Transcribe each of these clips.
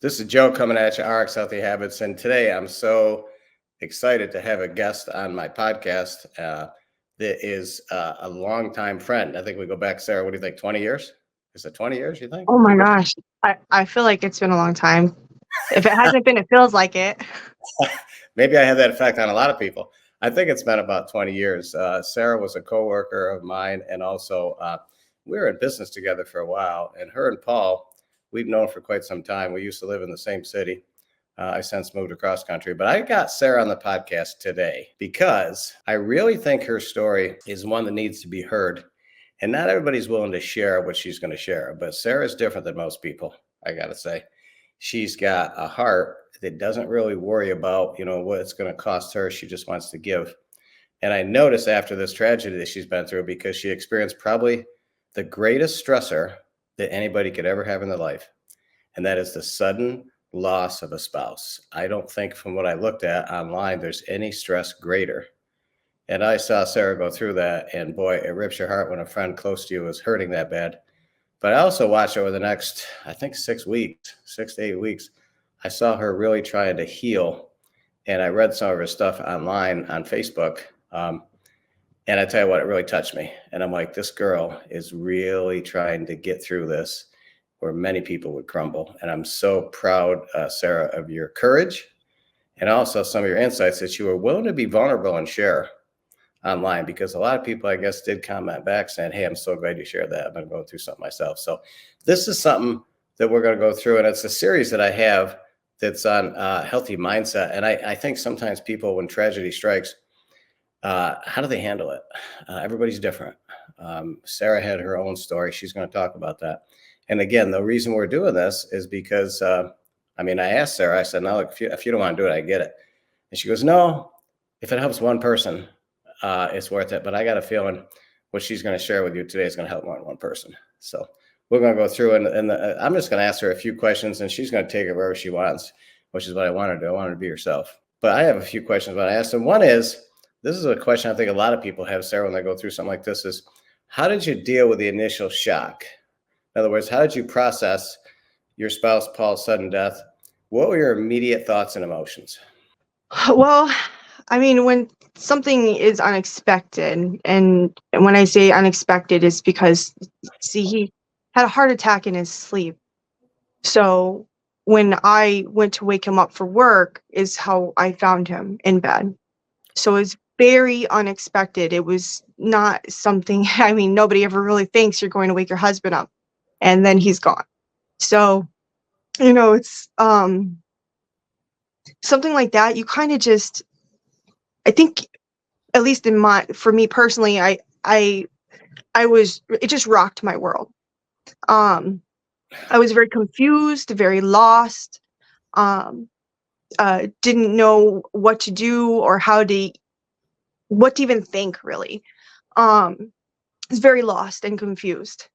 This is Joe coming at you, RX Healthy Habits. And today I'm so excited to have a guest on my podcast that is a longtime friend. I think we go back, Sarah, what do you think, 20 years? Is it 20 years, you think? Oh my gosh. I feel like it's been a long time. If it hasn't been, it feels like it. Maybe I have that effect on a lot of people. I think it's been about 20 years. Sarah was a coworker of mine, and also we were in business together for a while. And her and Paul, we've known for quite some time. We used to live in the same city. I since moved across country, but I got Sarah on the podcast today because I really think her story is one that needs to be heard. And not everybody's willing to share what she's going to share, but Sarah's different than most people, I got to say. She's got a heart that doesn't really worry about, what it's going to cost her. She just wants to give. And I noticed after this tragedy that she's been through, because she experienced probably the greatest stressor that anybody could ever have in their life. And that is the sudden loss of a spouse. I don't think from what I looked at online, there's any stress greater. And I saw Sarah go through that, and boy, it rips your heart when a friend close to you is hurting that bad. But I also watched over the next, I think 6 to 8 weeks, I saw her really trying to heal. And I read some of her stuff online on Facebook. And I tell you what, it really touched me. And I'm like, this girl is really trying to get through this where many people would crumble. And I'm so proud, Sarah, of your courage and also some of your insights that you were willing to be vulnerable and share online, because a lot of people, I guess, did comment back saying, hey, I'm so glad you shared that. I've been going through something myself. So this is something that we're going to go through. And it's a series that I have that's on healthy mindset. And I think sometimes people, when tragedy strikes, how do they handle it? Everybody's different. Sarah had her own story. She's going to talk about that. And again, the reason we're doing this is because, I asked Sarah, I said, no, look, if you don't want to do it, I get it. And she goes, no, if it helps one person, it's worth it. But I got a feeling what she's going to share with you today is going to help more than one person. So we're going to go through and I'm just going to ask her a few questions, and she's going to take it wherever she wants, which is what I want her to do. I want her to be herself. But I have a few questions that I asked. And one is, this is a question I think a lot of people have, Sarah, when they go through something like this, is how did you deal with the initial shock? In other words, how did you process your spouse, Paul's sudden death? What were your immediate thoughts and emotions? Well, when something is unexpected, and when I say unexpected, is because, see, he had a heart attack in his sleep. So when I went to wake him up for work is how I found him in bed. So it's very unexpected. It was not something, nobody ever really thinks you're going to wake your husband up and then he's gone. So, it's something like that. You kind of just, I think, at least for me personally, it just rocked my world. I was very confused, very lost, didn't know what to do or what to even think, really. I was very lost and confused.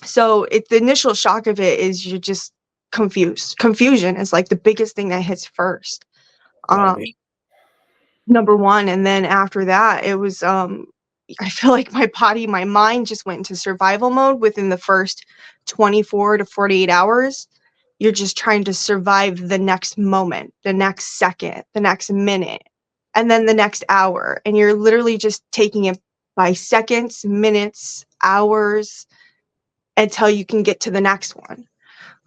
So the initial shock of it is you're just confused. Confusion is like the biggest thing that hits first. Number one. And then after that, it was, I feel like my mind just went into survival mode within the first 24 to 48 hours. You're just trying to survive the next moment, the next second, the next minute, and then the next hour. And you're literally just taking it by seconds, minutes, hours, until you can get to the next one.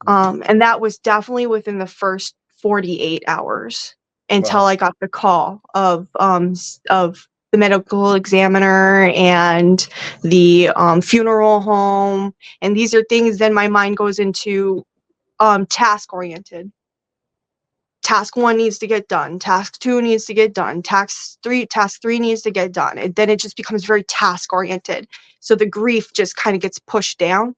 And that was definitely within the first 48 hours until I got the call of the medical examiner and the funeral home. And these are things, then my mind goes into task oriented. Task 1 needs to get done. Task 2 needs to get done. Task 3 needs to get done. And then it just becomes very task oriented. So the grief just kind of gets pushed down.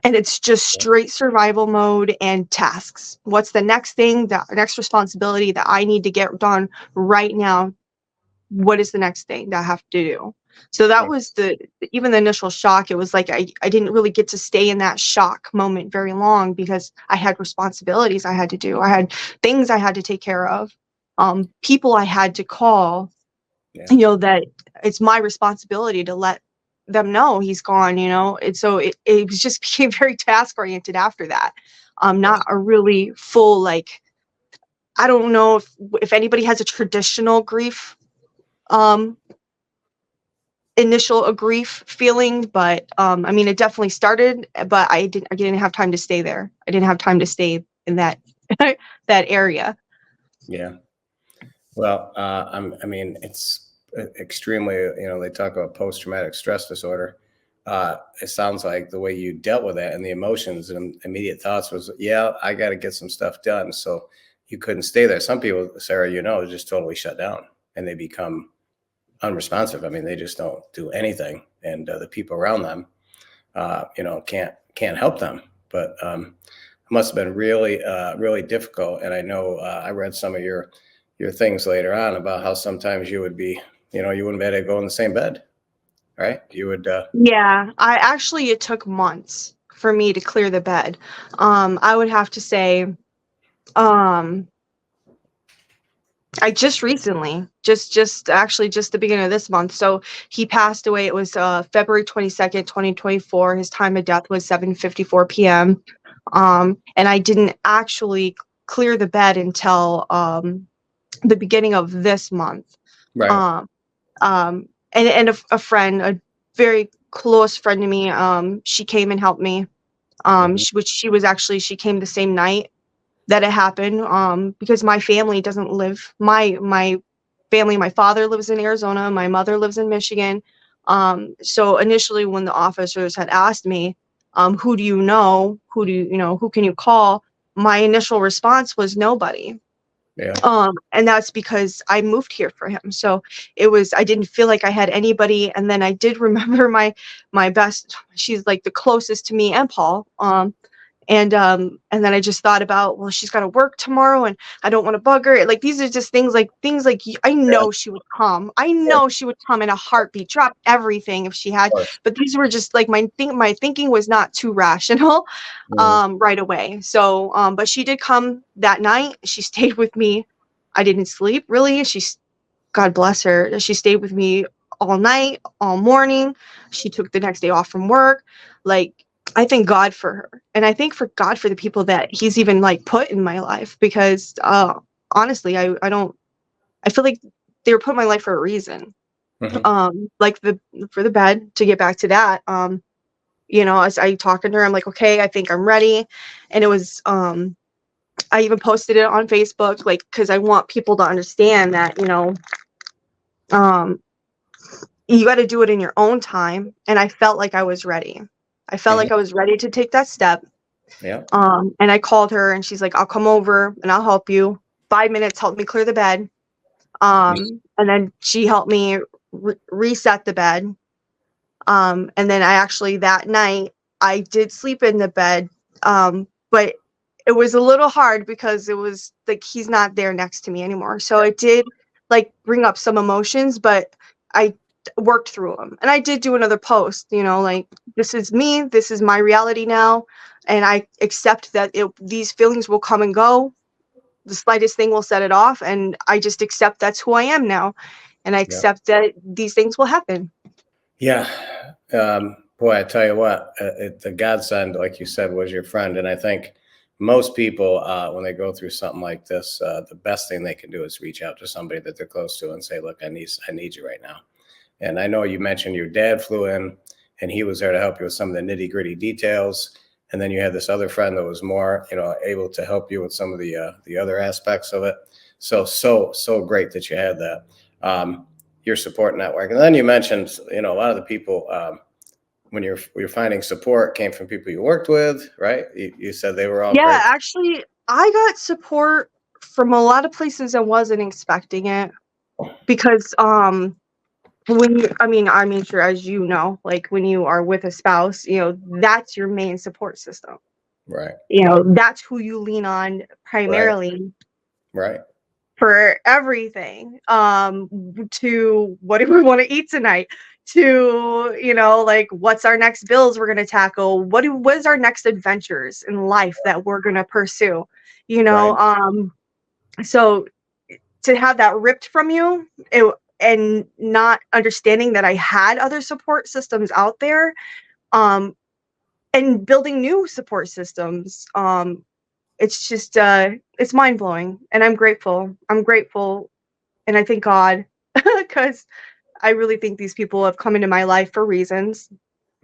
And it's just straight survival mode and tasks. What's the next thing, the next responsibility that I need to get done right now? What is the next thing that I have to do? So that was even the initial shock. It was like I didn't really get to stay in that shock moment very long because I had responsibilities I had to do. I had things I had to take care of, people I had to call, that it's my responsibility to let them know he's gone, and so it was just became very task oriented after that. Not a really full, like, I don't know if anybody has a traditional grief, um initial grief feeling, but I mean, it definitely started, but I didn't have time to stay there. I didn't have time to stay in that that area. Yeah. Well, I mean, it's extremely, they talk about post-traumatic stress disorder. It sounds like the way you dealt with that and the emotions and immediate thoughts was, yeah, I got to get some stuff done. So you couldn't stay there. Some people, Sarah, just totally shut down and they become unresponsive. I mean, they just don't do anything. And the people around them, can't help them. But it must have been really, really difficult. And I know I read some of your things later on about how sometimes you would be, you wouldn't be able to go in the same bed, right? You would, Yeah, it took months for me to clear the bed. I would have to say, um, I just recently, just actually just the beginning of this month. So he passed away. It was February 22nd, 2024. His time of death was 7:54 p.m. And I didn't actually clear the bed until the beginning of this month. right. Um, and a friend, a very close friend to me, she came and helped me. Mhm. She came the same night that it happened, because my family doesn't live, my family, my father lives in Arizona, my mother lives in Michigan. So initially when the officers had asked me, who do you know, who can you call, my initial response was nobody. Yeah. And that's because I moved here for him. So I didn't feel like I had anybody. And then I did remember my best, she's like the closest to me and Paul. And then I just thought about, well, she's got to work tomorrow and I don't want to bug her. Like, these are just I Yeah. know she would come. I Of know she would come in a heartbeat, drop everything if she had. course. But these were just like my thinking was not too rational Mhm. right away. So but she did come that night. She stayed with me. I didn't sleep really. God bless her. She stayed with me all night, all morning. She took the next day off from work. Like, I thank God for her. And I thank for God for the people that he's even like put in my life, because honestly, I don't, I feel like they were put in my life for a reason. Mhm. Like for the bed, to get back to that, as I talked to her, I'm like, okay, I think I'm ready. And it was, I even posted it on Facebook, like, because I want people to understand that, um, you got to do it in your own time. And I felt like I was ready. I felt Mhm. like I was ready to take that step. Yeah. And I called her and she's like, I'll come over and I'll help you. 5 minutes helped me clear the bed. And then she helped me reset the bed. And then that night I did sleep in the bed. But it was a little hard because it was like he's not there next to me anymore. So it did like bring up some emotions, but I worked through them. And I did do another post, like, this is me, this is my reality now, and I accept that these feelings will come and go. The slightest thing will set it off, and I just accept that's who I am now, and I Yeah. accept that these things will happen. Yeah. Boy, I tell you what, the godsend, like you said, was your friend. And I think most people, when they go through something like this, the best thing they can do is reach out to somebody that they're close to and say, look, I need you right now. And I know you mentioned your dad flew in and he was there to help you with some of the nitty gritty details. And then you had this other friend that was more, able to help you with some of the other aspects of it. So great that you had that. Your support network. And then you mentioned, a lot of the people, when you're finding support came from people you worked with, right? You said they were all Yeah, great. actually, I got support from a lot of places. I wasn't expecting it, because when I mean, sure, as you know, like, when you are with a spouse, that's your main support system. Right, That's who you lean on right, primarily right. for everything. To what do we want to eat tonight? To, like, what's our next bills we're gonna tackle? What is our next adventures in life that we're gonna pursue? You know, Right. um, so to have that ripped from you, and not understanding that I had other support systems out there, um, and building new support systems. It's just it's mind blowing, and I'm grateful. I'm grateful, and I thank God because I really think these people have come into my life for reasons.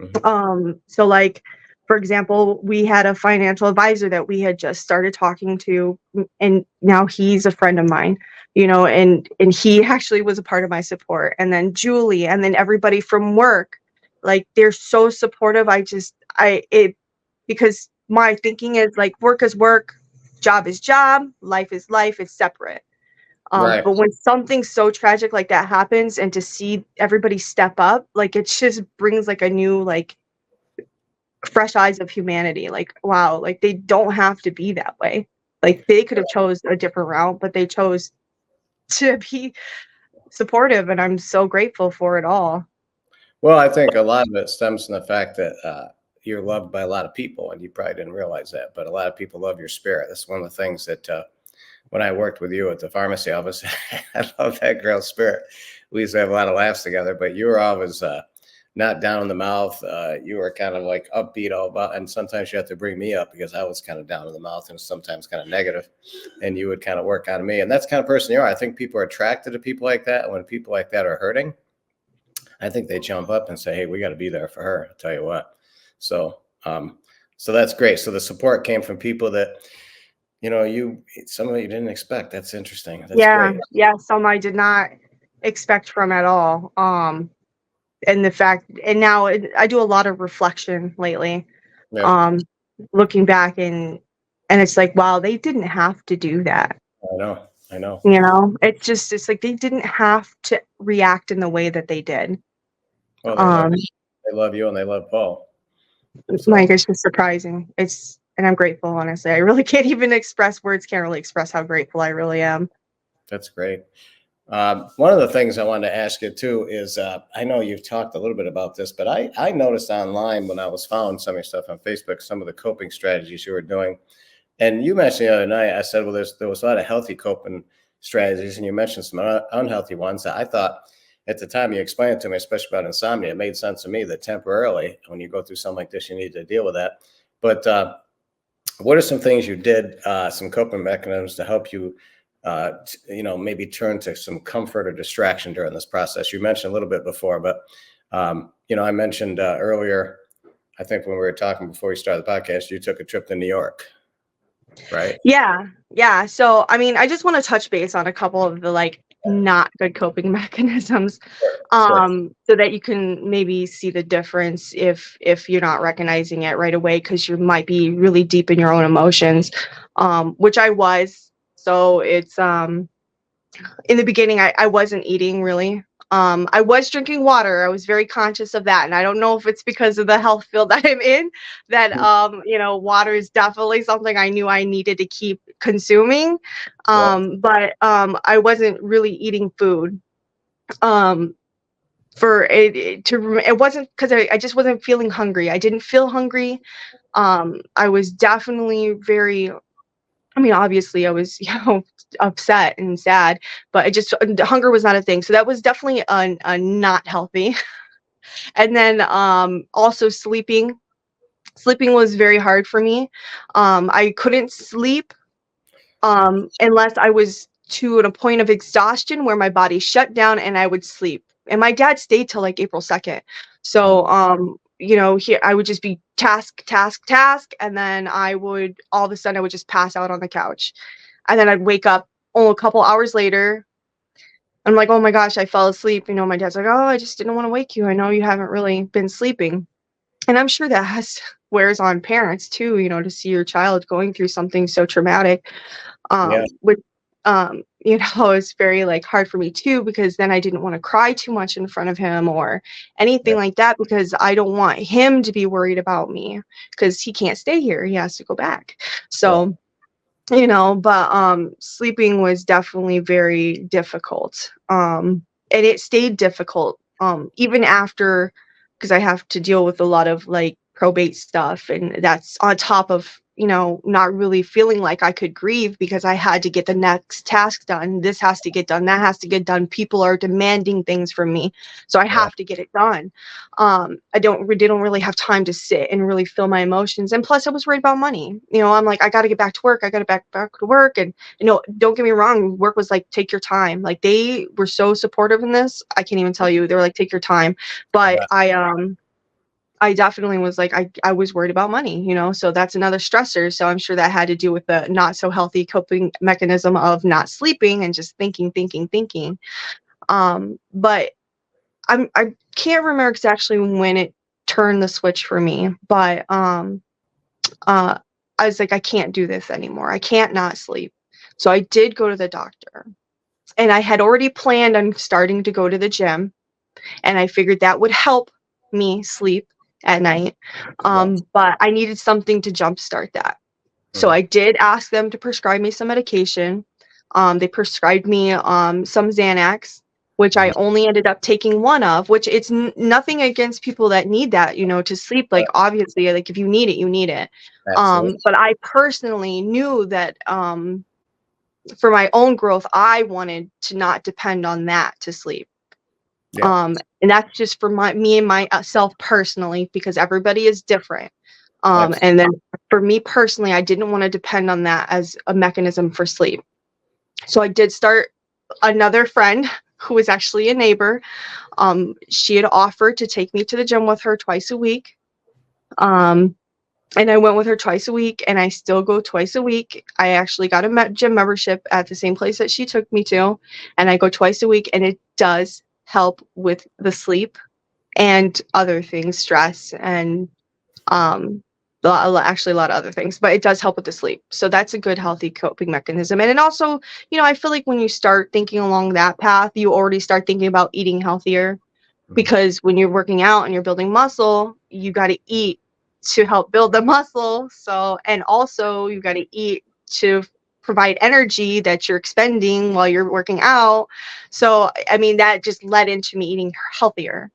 Mhm. So like, for example, we had a financial advisor that we had just started talking to, and now he's a friend of mine, and he actually was a part of my support. And then Julie, and then everybody from work, like they're so supportive. Because my thinking is like work is work, job is job, life is life, it's separate. Right. But when something so tragic like that happens, and to see everybody step up, like it just brings like a new, like, fresh eyes of humanity. Like, wow, like they don't have to be that way. Like they could have chose a different route, but they chose to be supportive, and I'm so grateful for it all. Well, I think a lot of it stems from the fact that you're loved by a lot of people, and you probably didn't realize that. But a lot of people love your spirit. That's one of the things that when I worked with you at the pharmacy office, I love that girl's spirit. We used to have a lot of laughs together. But you were always not down in the mouth. You were kind of like upbeat all about, and sometimes you have to bring me up because I was kind of down in the mouth and sometimes kind of negative, and you would kind of work on me. And that's the kind of person you are. I think people are attracted to people like that. And when people like that are hurting, I think they jump up and say, "Hey, we got to be there for her." I'll tell you what. So, so that's great. So the support came from people that some of it you didn't expect. That's interesting. That's Yeah, great. yeah, some I did not expect from at all. And the fact, and now I do a lot of reflection lately. Yeah, Um, Looking back, and it's like, wow, they didn't have to do that. I know. I know. It's like they didn't have to react in the way that they did. Well, they love Um, they love you and they love Paul. like So it's just surprising. And I'm grateful, honestly. I really can't even express words, can't really express how grateful I really am. that's great. One of the things I wanted to ask you too is I know you've talked a little bit about this, but I noticed online when I was following some of your stuff on Facebook, some of the coping strategies you were doing. And you mentioned the other night, I said, well, there was a lot of healthy coping strategies, and you mentioned some unhealthy ones that I thought at the time you explained it to me, especially about insomnia, it made sense to me that temporarily, when you go through something like this, you need to deal with that. But what are some things you did, some coping mechanisms to help you, maybe turn to some comfort or distraction during this process? You mentioned a little bit before, but, I mentioned earlier, I think when we were talking before we started the podcast, you took a trip to New York, right? Yeah, yeah. So, I mean, I just want to touch base on a couple of the like not good coping mechanisms, Sure. so that you can maybe see the difference if you're not recognizing it right away, because you might be really deep in your own emotions, which I was. So it's in the beginning, I wasn't eating really. I was drinking water. I was very conscious of that. And I don't know if it's because of the health field that I'm in, that, water is definitely something I knew I needed to keep consuming. Yeah. But I wasn't really eating food. Um, it wasn't because I just wasn't feeling hungry. I didn't feel hungry. I was definitely very, I mean, obviously, I was, upset and sad, but the hunger was not a thing. So that was definitely a not healthy. And then also sleeping. Sleeping was very hard for me. I couldn't sleep unless I was to a point of exhaustion where my body shut down and I would sleep. And my dad stayed till like April 2nd. So, here I would just be task, task, task. And then all of a sudden, I would just pass out on the couch. And then I'd wake up a couple hours later. I'm like, oh my gosh, I fell asleep. My dad's like, oh, I just didn't want to wake you. I know you haven't really been sleeping. And I'm sure that wears on parents too, to see your child going through something so traumatic. Yeah. Which it's very like hard for me too, because then I didn't want to cry too much in front of him or anything Yeah. like that, because I don't want him to be worried about me, because he can't stay here, he has to go back. Yeah. So, but sleeping was definitely very difficult, and it stayed difficult even after, because I have to deal with a lot of like probate stuff, and that's on top of not really feeling like I could grieve because I had to get the next task done. This has to get done. That has to get done. People are demanding things from me, so I Yeah. have to get it done. They don't really have time to sit and really feel my emotions. And plus, I was worried about money. I'm like, I got to get back to work. I got to back to work. And don't get me wrong. Work was like, take your time. Like, they were so supportive in this. I can't even tell you. They were like, take your time. But I definitely was like, I was worried about money, so that's another stressor. So I'm sure that had to do with the not so healthy coping mechanism of not sleeping and just thinking, thinking, thinking. But I can't remember exactly when it turned the switch for me, but I was like, I can't do this anymore. I can't not sleep. So I did go to the doctor, and I had already planned on starting to go to the gym, and I figured that would help me sleep at night. Yes. But I needed something to jumpstart that. So Mhm. I did ask them to prescribe me some medication. They prescribed me some Xanax, which I Mhm. only ended up taking one of, which it's nothing against people that need that, to sleep. Like, obviously, like, if you need it, you need it. Absolutely. But I personally knew that for my own growth, I wanted to not depend on that to sleep. Yeah. And that's just for me and myself personally, because everybody is different. Absolutely. And then for me personally, I didn't want to depend on that as a mechanism for sleep. So I did start another friend who was actually a neighbor. She had offered to take me to the gym with her twice a week. Um, and I went with her twice a week, and I still go twice a week. I actually got a gym membership at the same place that she took me to, and I go twice a week, and it does help with the sleep and other things, stress, and um actually a lot of other things, but it does help with the sleep. So that's a good healthy coping mechanism. And then also, I feel like when you start thinking along that path, you already start thinking about eating healthier, Mhm. because when you're working out and you're building muscle, you got to eat to help build the muscle. So, and also you got to eat to provide energy that you're expending while you're working out. So I mean, that just led into me eating healthier.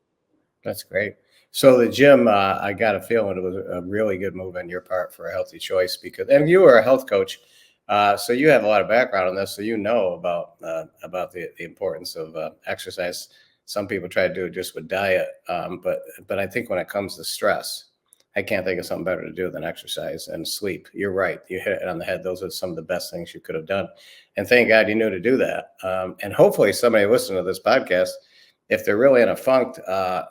That's great. So the gym, I got a feeling it was a really good move on your part for a healthy choice because, and you were a health coach, so you have a lot of background on this, so you know about the importance of exercise. Some people try to do it just with diet, but I think when it comes to stress, I can't think of something better to do than exercise and sleep. You're right. You hit it on the head. Those are some of the best things you could have done, and thank God you knew to do that. And hopefully, somebody listening to this podcast, if they're really in a funk,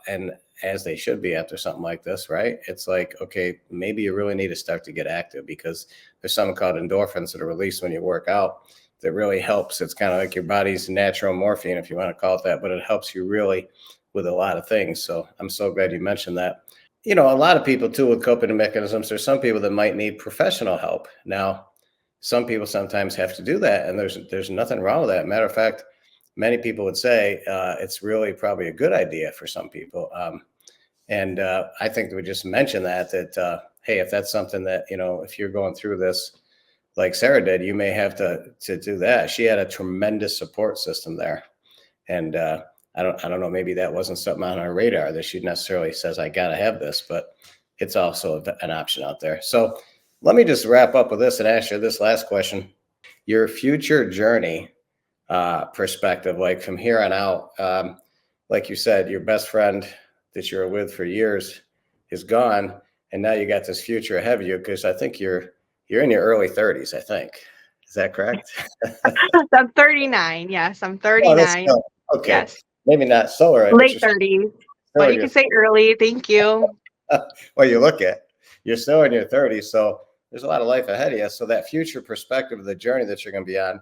and as they should be after something like this, right? It's like, okay, maybe you really need to start to get active because there's something called endorphins that are released when you work out that really helps. It's kind of like your body's natural morphine, if you want to call it that, but it helps you really with a lot of things. So I'm so glad you mentioned that. A lot of people too with coping mechanisms, there's some people that might need professional help. Now, some people sometimes have to do that, and there's nothing wrong with that. Matter of fact, many people would say it's really probably a good idea for some people. And I think that we just mentioned that hey, if that's something that if you're going through this like Sarah did, you may have to do that. She had a tremendous support system there, and I don't know, maybe that wasn't something on her radar that she necessarily says I got to have this, but it's also an option out there. So let me just wrap up with this and ask you this last question: your future journey perspective, like from here on out. Like you said, your best friend that you were with for years is gone, and now you got this future ahead of you because I think you're in your early 30s. I think, is that correct? I'm 39. Yes, I'm Oh, that's 39. still okay. Yes, Maybe not so early, but late you're 30s, still but in you your can say early. Thank you. well, you look at you're still in your 30s, so there's a lot of life ahead of you. So that future perspective of the journey that you're going to be on,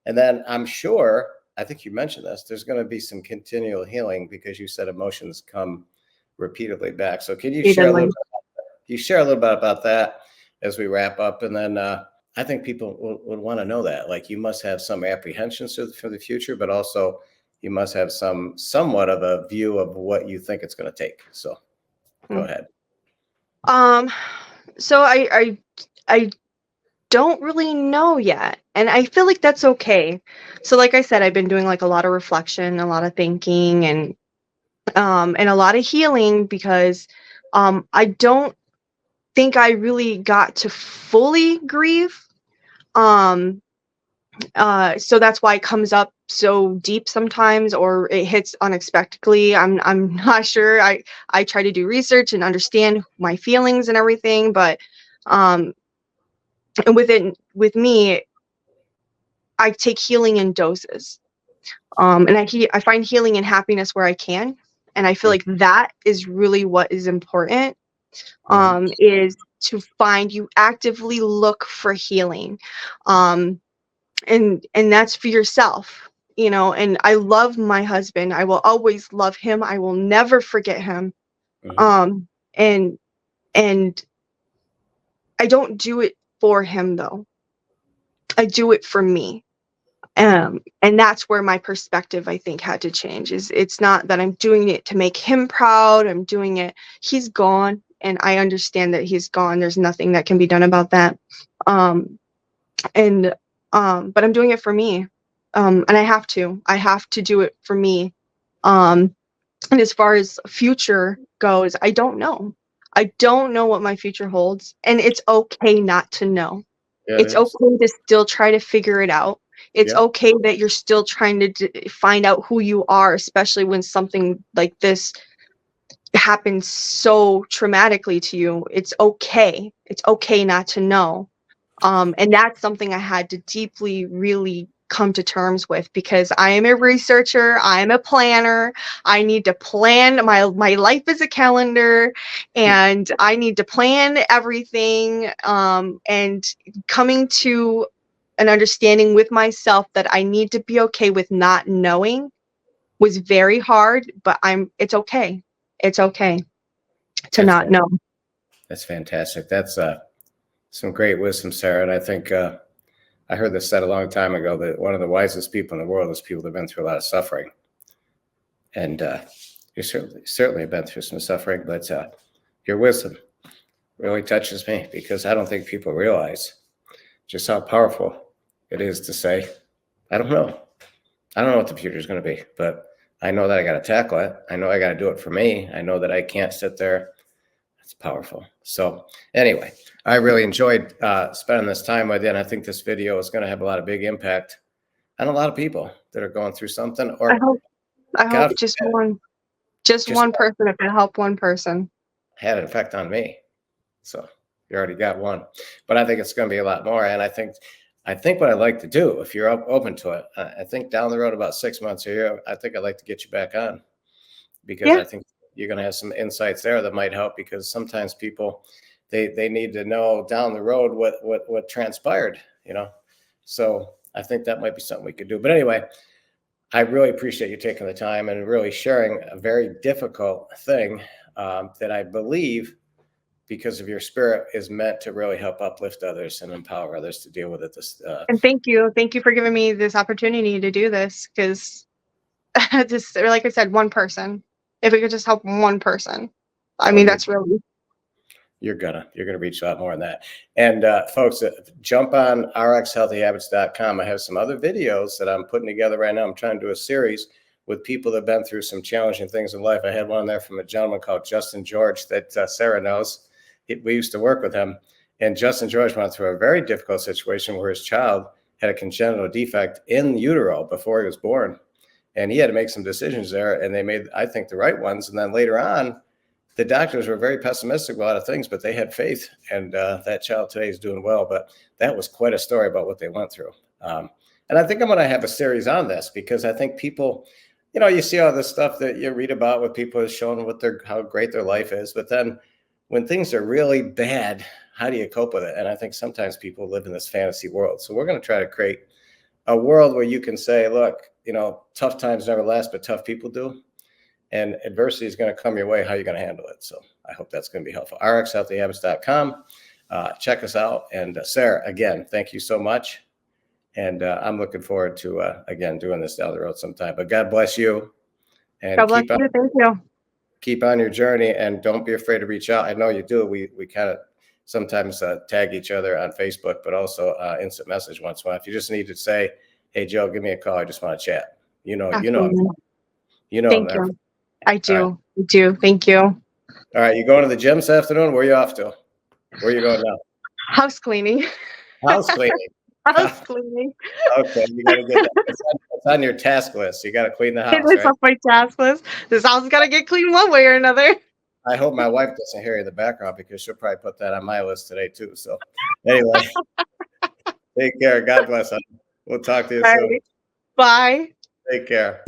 and then I'm sure I think you mentioned this. There's going to be some continual healing because you said emotions come repeatedly back. So can you share a little? Evenly. You share a little bit about that as we wrap up, and then I think people would want to know that. Like you must have some apprehensions for the future, but also you must have somewhat of a view of what you think it's going to take. So go ahead. Um, so I don't really know yet, and I feel like that's okay. So like I said, I've been doing like a lot of reflection, a lot of thinking, and a lot of healing, because I don't think I really got to fully grieve. So that's why it comes up so deep sometimes, or it hits unexpectedly. I'm not sure. I try to do research and understand my feelings and everything, but um and with me, I take healing in doses. And I find healing and happiness where I can, and I feel like that is really what is important. Mm-hmm. Is to find, you actively look for healing. And that's for yourself, and I love my husband. I will always love him. I will never forget him. Mm-hmm. um and and I don't do it for him, though. I do it for me. And that's where my perspective, I think, had to change. Is it's not that I'm doing it to make him proud. I'm doing it, he's gone, and I understand that he's gone. There's nothing that can be done about that. um and But I'm doing it for me. And I have to do it for me. um and as far as future goes, I don't know what my future holds, and it's okay not to know. Yeah, it It's is. okay to still try to figure it out. It's Yep. okay that you're still trying to find out who you are, especially when something like this happens so traumatically to you. It's okay. It's okay not to know. And that's something I had to deeply, really come to terms with, because I am a researcher, I'm a planner. I need to plan. My life is a calendar, and I need to plan everything. And coming to an understanding with myself that I need to be okay with not knowing was very hard, but it's okay. It's okay to That's not fan- know. that's fantastic. That's some great wisdom, Sarah. And I think I heard this said a long time ago that one of the wisest people in the world is people that have been through a lot of suffering. And you certainly have been through some suffering, but your wisdom really touches me, because I don't think people realize just how powerful it is to say, I don't know. I don't know what the future is going to be, but I know that I got to tackle it. I know I got to do it for me. I know that I can't sit there. It's powerful. So anyway, I really enjoyed spending this time with you, and I think this video is going to have a lot of big impact on a lot of people that are going through something, I or hope I God hope just forbid, just one person, if it helped one person. had an effect on me. So you already got one, but I think it's going to be a lot more. And I think what I'd like to do, if you're open to it, I think down the road, about 6 months or a year, I think I'd like to get you back on, because Yeah. I think you're going to have some insights there that might help, because sometimes people, they need to know down the road what transpired, So I think that might be something we could do. But anyway, I really appreciate you taking the time and really sharing a very difficult thing that I believe, because of your spirit, is meant to really help uplift others and empower others to deal with it. And thank you for giving me this opportunity to do this, because just like I said, one person. If we could just help one person, I Oh, mean, that's really. you're gonna reach a lot more than that. And folks, jump on rxhealthyhabits.com. I have some other videos that I'm putting together right now. I'm trying to do a series with people that have been through some challenging things in life. I had one there from a gentleman called Justin George that Sarah knows. We used to work with him, and Justin George went through a very difficult situation where his child had a congenital defect in utero before he was born, and he had to make some decisions there, and they made, I think, the right ones. And then later on, the doctors were very pessimistic about a lot of things, but they had faith, and that child today is doing well. But that was quite a story about what they went through. And I think I'm going to have a series on this, because I think people, you see all this stuff that you read about with people showing how great their life is, but then when things are really bad, how do you cope with it? And I think sometimes people live in this fantasy world. So we're going to try to create a world where you can say, look, tough times never last, but tough people do. And adversity is going to come your way. How are you going to handle it? So I hope that's going to be helpful. rxhealthyhabits.com. Check us out. And Sarah, again, thank you so much. And I'm looking forward to, again, doing this down the road sometime. But God bless you. God And bless you. Thank you. keep on your journey, and don't be afraid to reach out. I know you do. We kind of sometimes tag each other on Facebook, but also instant message once in a while. If you just need to say, hey, Joe, give me a call. I just want to chat. Absolutely. I'm Thank there. you. I All right. do. I do. Thank you. All right. You going to the gym this afternoon? Where are you off to? Where are you going now? House cleaning. House cleaning. House cleaning. Okay, you got to get that. It's on your task list. You got to clean the It house, is right? off my task list. This house has got to get cleaned one way or another. I hope my wife doesn't hear you in the background because she'll probably put that on my list today too. So, anyway, take care. God bless. We'll talk to you All soon. right. Bye. Take care.